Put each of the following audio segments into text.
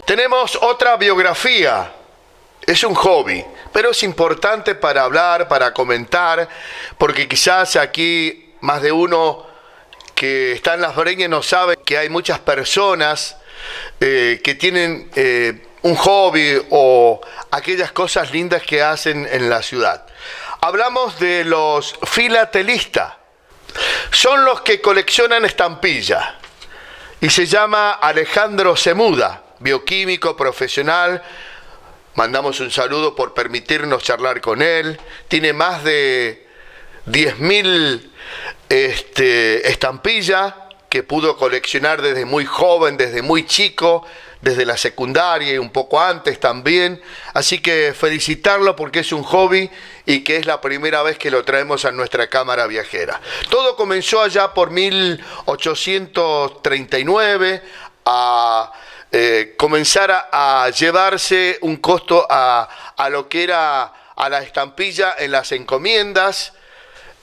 Tenemos otra biografía. Es un hobby, pero es importante para hablar, para comentar, porque quizás aquí más de uno que está en Las Breñas no sabe que hay muchas personas que tienen un hobby o aquellas cosas lindas que hacen en la ciudad. Hablamos de los filatelistas. Son los que coleccionan estampillas. Y se llama Alejandro Semuda, bioquímico profesional. Mandamos un saludo por permitirnos charlar con él. Tiene más de 10.000 estampillas que pudo coleccionar desde muy joven, desde muy chico, desde la secundaria y un poco antes también. Así que felicitarlo porque es un hobby y que es la primera vez que lo traemos a nuestra cámara viajera. Todo comenzó allá por 1839 a comenzar a llevarse un costo a lo que era a la estampilla en las encomiendas,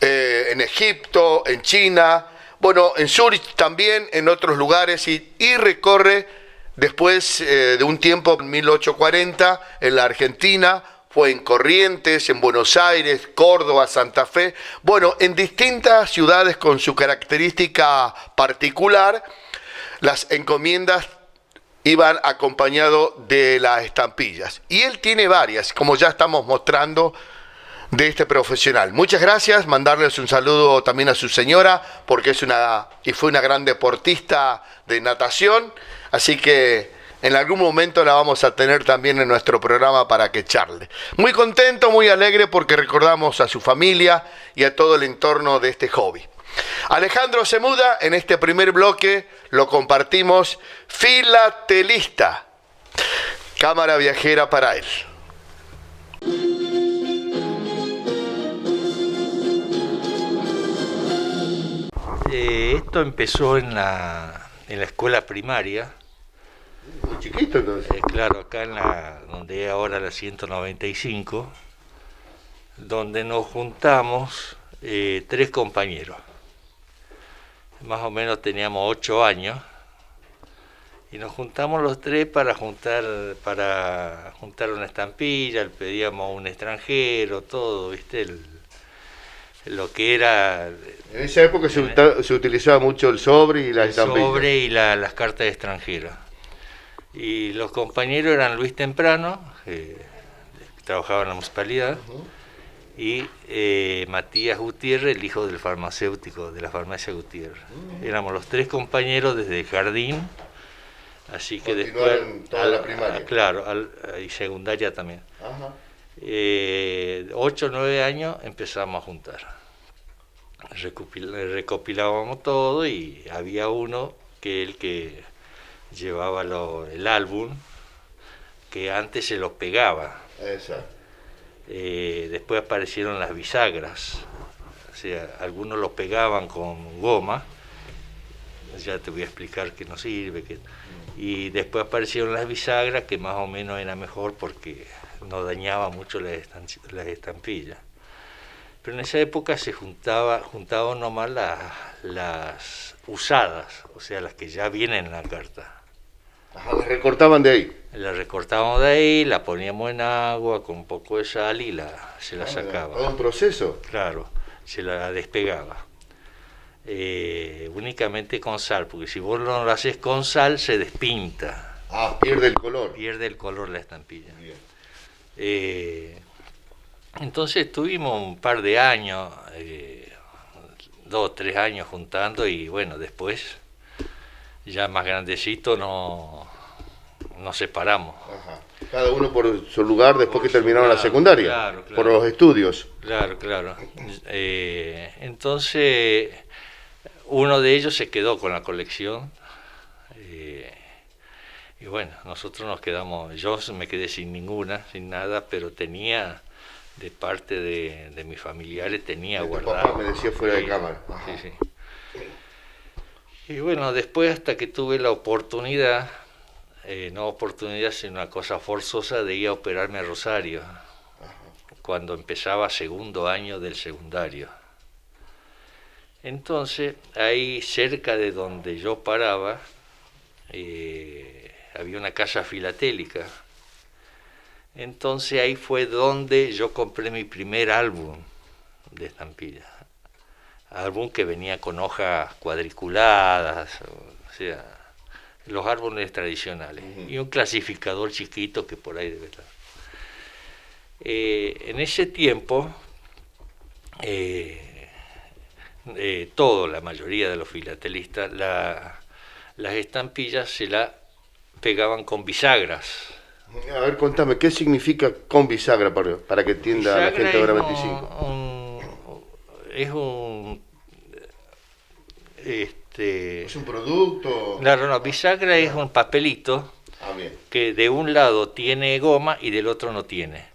en Egipto, en China, bueno, en Zurich también, en otros lugares, y recorre después de un tiempo, en 1840, en la Argentina, fue en Corrientes, en Buenos Aires, Córdoba, Santa Fe, bueno, en distintas ciudades con su característica particular. Las encomiendas iban acompañado de las estampillas. Y él tiene varias, como ya estamos mostrando, de este profesional. Muchas gracias, mandarles un saludo también a su señora, porque fue una gran deportista de natación, así que en algún momento la vamos a tener también en nuestro programa para que charle. Muy contento, muy alegre, porque recordamos a su familia y a todo el entorno de este hobby. Alejandro Semuda, en este primer bloque lo compartimos, filatelista, cámara viajera para él. Esto empezó en la escuela primaria. Muy chiquito entonces. Claro, acá donde es ahora la 195, donde nos juntamos 3 compañeros. Más o menos teníamos 8 años y nos juntamos los 3 para juntar una estampilla, le pedíamos un extranjero, todo, ¿viste? Lo que era. En esa época se utilizaba mucho el sobre y las estampillas. El sobre y las cartas extranjeras. Y los compañeros eran Luis Temprano, que trabajaba en la municipalidad, y Matías Gutiérrez, el hijo del farmacéutico de la farmacia Gutiérrez. Éramos los 3 compañeros desde el jardín, así que después toda la primaria. Claro, y secundaria también. Ajá. 8 o 9 años empezamos a juntar. Recopilábamos todo y había uno que llevaba el álbum, que antes se lo pegaba. Exacto. Después aparecieron las bisagras, o sea, algunos lo pegaban con goma, ya te voy a explicar que no sirve, y después aparecieron las bisagras, que más o menos era mejor porque no dañaba mucho las estampillas. Pero en esa época se juntaban nomás las usadas, o sea, las que ya vienen en la carta. Ajá, las recortaban de ahí. La recortábamos de ahí, la poníamos en agua con un poco de sal y se la sacaba. ¿Todo un proceso? Claro, se la despegaba. Únicamente con sal, porque si vos no lo haces con sal se despinta. Ah, pierde el color. Pierde el color la estampilla. Entonces estuvimos un par de años, 2 o 3 años juntando, y bueno, después, ya más grandecito, nos separamos. Ajá. Cada uno por su lugar después que terminaron la secundaria. Claro. Por los estudios. Claro. Entonces, uno de ellos se quedó con la colección. Y bueno, nosotros nos quedamos, yo me quedé sin nada, pero tenía, de parte de mis familiares, tenía guardado. Papá me decía fuera de cámara. Sí. Y bueno, después, hasta que tuve la oportunidad, no oportunidad, sino una cosa forzosa, de ir a operarme a Rosario, cuando empezaba segundo año del secundario. Entonces, ahí cerca de donde yo paraba, había una casa filatélica. Entonces ahí fue donde yo compré mi primer álbum de estampillas. Álbum que venía con hojas cuadriculadas, o sea, los árboles tradicionales. Y un clasificador chiquito que por ahí debe estar. En ese tiempo, la mayoría de los filatelistas, las estampillas se las pegaban con bisagras. A ver, contame, ¿qué significa con bisagra para que entienda la gente de Hora 25? ¿Es un producto? Claro, no, bisagra es un papelito que de un lado tiene goma y del otro no tiene.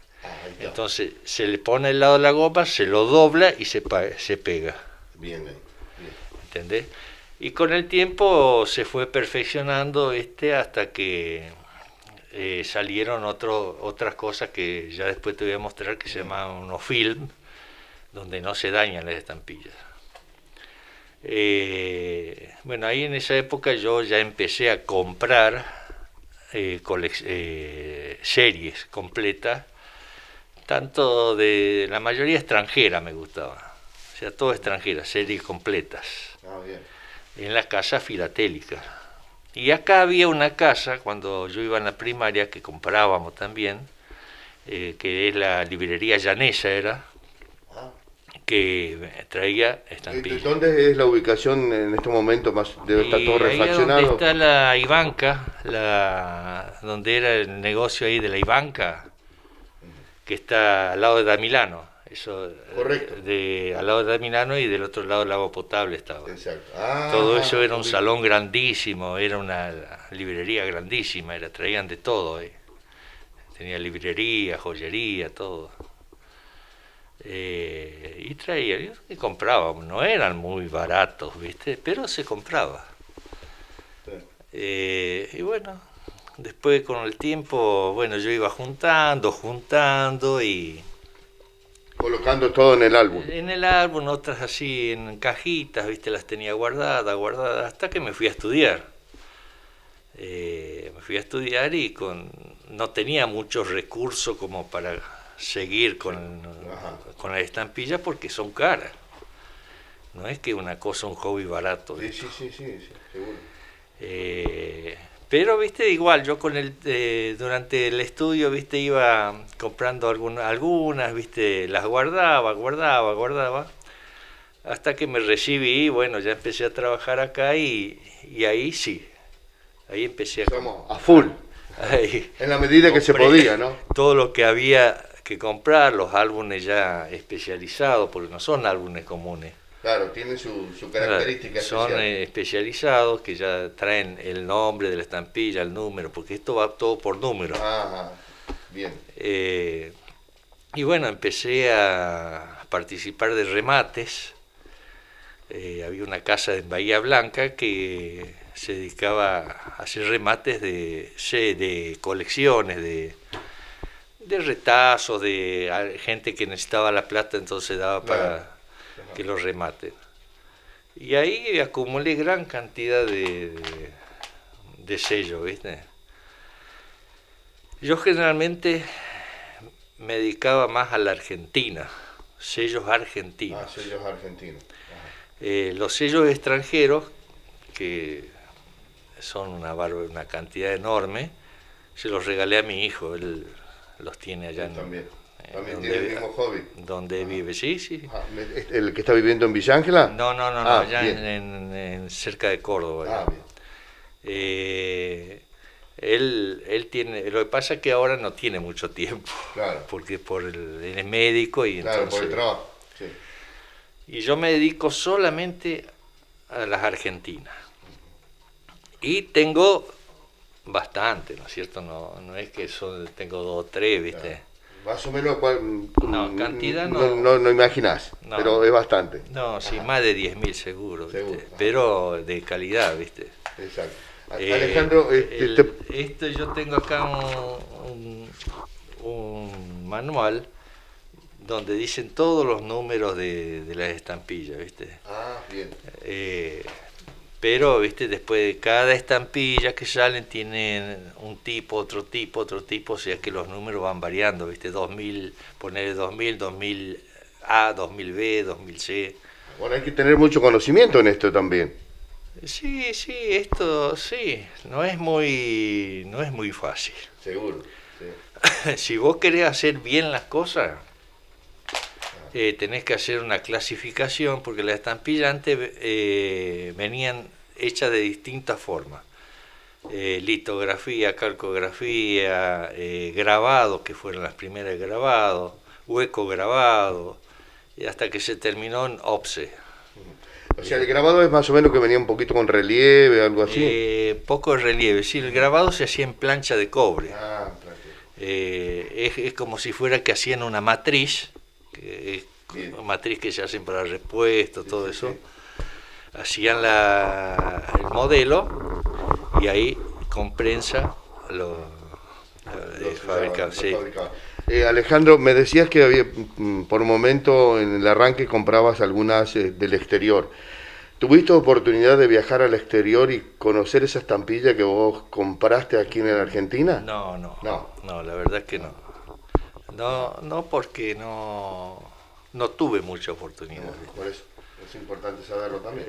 Entonces se le pone el lado de la goma, se lo dobla y se pega. Bien. ¿Entendés? Y con el tiempo se fue perfeccionando hasta que salieron otras cosas que ya después te voy a mostrar, que se llaman unos film, donde no se dañan las estampillas. Bueno, ahí en esa época yo ya empecé a comprar series completas, tanto de la mayoría extranjera me gustaba, o sea, todo extranjera, series completas, en la casa filatélica. Y acá había una casa, cuando yo iba en la primaria, que comprábamos también, que es la librería Llanesa, era, que traía estampillas. ¿Dónde es la ubicación en este momento? Debe estar todo refaccionado. Ahí donde está la Ivanka, donde era el negocio ahí de la Ivanka, que está al lado de Damilano. Eso, correcto. Al lado de Damilano, y del otro lado el agua potable estaba. Exacto. Todo eso era un salón grandísimo, era una librería grandísima, traían de todo. Tenía librería, joyería, todo. Y traía, y comprábamos, no eran muy baratos, ¿viste? Pero se compraba. Y bueno, después con el tiempo, bueno, yo iba juntando y... colocando todo en el álbum. En el álbum, otras así en cajitas, ¿viste? Las tenía guardadas, hasta que me fui a estudiar. Me fui a estudiar y no tenía muchos recursos como para seguir con las estampillas, porque son caras. No es que una cosa, un hobby barato. Sí, seguro. Pero, viste, igual, yo durante el estudio, viste, iba comprando algunas, viste, las guardaba, hasta que me recibí, bueno, ya empecé a trabajar acá y ahí sí, ahí empecé a full, ahí, en la medida que se podía, ¿no? Todo lo que había que comprar, los álbumes ya especializados, porque no son álbumes comunes. Claro, tienen su característica especial. Son especializados, que ya traen el nombre de la estampilla, el número, porque esto va todo por número. Bien. Y bueno, empecé a participar de remates. Había una casa en Bahía Blanca que se dedicaba a hacer remates de colecciones, de retazos, de gente que necesitaba la plata, entonces daba para que los rematen. Y ahí acumulé gran cantidad de sellos, ¿viste? Yo generalmente me dedicaba más a la Argentina, sellos argentinos. Sellos argentinos. Los sellos extranjeros, que son una cantidad enorme, se los regalé a mi hijo, él los tiene allá. También tiene el mismo hobby. Donde vive, sí. ¿El que está viviendo en Villa Ángela? No, allá en cerca de Córdoba. Bien. Él tiene, lo que pasa es que ahora no tiene mucho tiempo, claro, porque él es médico y claro, entonces... por el trabajo, sí. Y yo me dedico solamente a las argentinas. Y tengo bastante, ¿no es cierto? No es que tengo 2 o 3, ¿viste? Claro. Más o menos, cantidad no imaginás, pero es bastante. No, sí, más de 10.000 seguro, ¿viste? Pero de calidad, ¿viste? Exacto. Alejandro, esto yo tengo acá un manual donde dicen todos los números de las estampillas, ¿viste? Bien. Pero, viste, después de cada estampilla que salen tienen un tipo, otro tipo, otro tipo, o sea que los números van variando, viste, 2000, poner 2000, 2000A, 2000B, 2000C. Bueno, hay que tener mucho conocimiento en esto también. Sí, sí, esto sí, no es muy fácil. Seguro. Sí. Si vos querés hacer bien las cosas, tenés que hacer una clasificación, porque las estampillas antes venían hechas de distintas formas. Litografía, calcografía, grabado, que fueron las primeras grabados, hueco grabado, y hasta que se terminó en OPSE. O sea, el grabado es más o menos que venía un poquito con relieve, algo así. Poco relieve, sí, el grabado se hacía en plancha de cobre. Ah, Es como si fuera que hacían una matriz, que es una matriz que se hacen para repuestos, todo sí, eso. sí. Hacían el modelo y ahí con prensa lo fabricaban. Sí. Alejandro, me decías que había, por un momento en el arranque comprabas algunas del exterior. ¿Tuviste oportunidad de viajar al exterior y conocer esa estampilla que vos compraste aquí en la Argentina? No, la verdad que no. No porque no tuve mucha oportunidad. Por eso es importante saberlo también.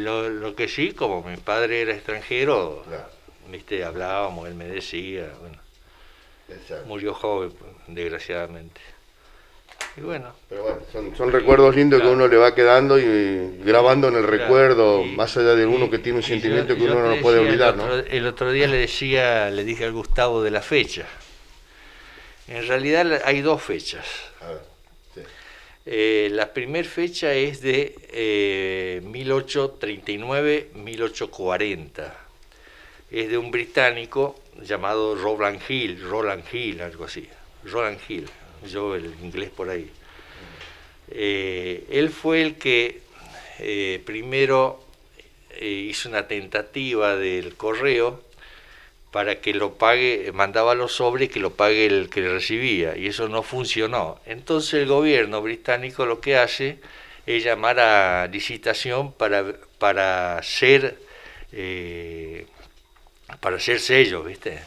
Lo que sí, como mi padre era extranjero, Claro. viste, hablábamos, él me decía, bueno, Exacto. murió joven, desgraciadamente. Y bueno. Pero bueno, son recuerdos lindos claro, que uno le va quedando y grabando en el claro, recuerdo, más allá de uno que tiene un sentimiento que uno no puede olvidar, ¿no? El otro día le dije al Gustavo de la fecha. En realidad hay dos fechas. A ver, sí. La primera fecha es de 1839-1840. Es de un británico llamado Roland Hill, algo así. Roland Hill, yo el inglés por ahí. Él fue el que primero hizo una tentativa del correo para que lo pague, mandaba los sobres que lo pague el que recibía, y eso no funcionó. Entonces el gobierno británico lo que hace es llamar a licitación para hacer sellos, ¿viste?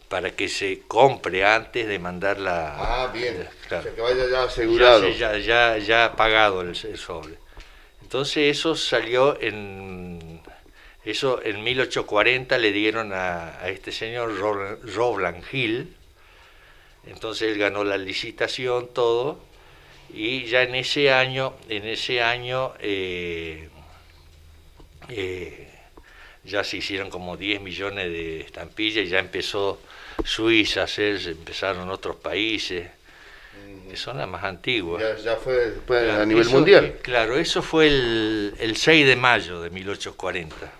Para que se compre antes de mandar la... Ah, bien, claro. O sea, que vaya ya asegurado. Ya pagado el sobre. Entonces eso salió en 1840, le dieron a este señor Rowland Hill. Entonces él ganó la licitación, todo, y ya en ese año ya se hicieron como 10 millones de estampillas, y ya empezó Suiza a hacerse, empezaron otros países, que son las más antiguas. Ya fue después Claro, a nivel eso, mundial. Claro, eso fue el 6 de mayo de 1840.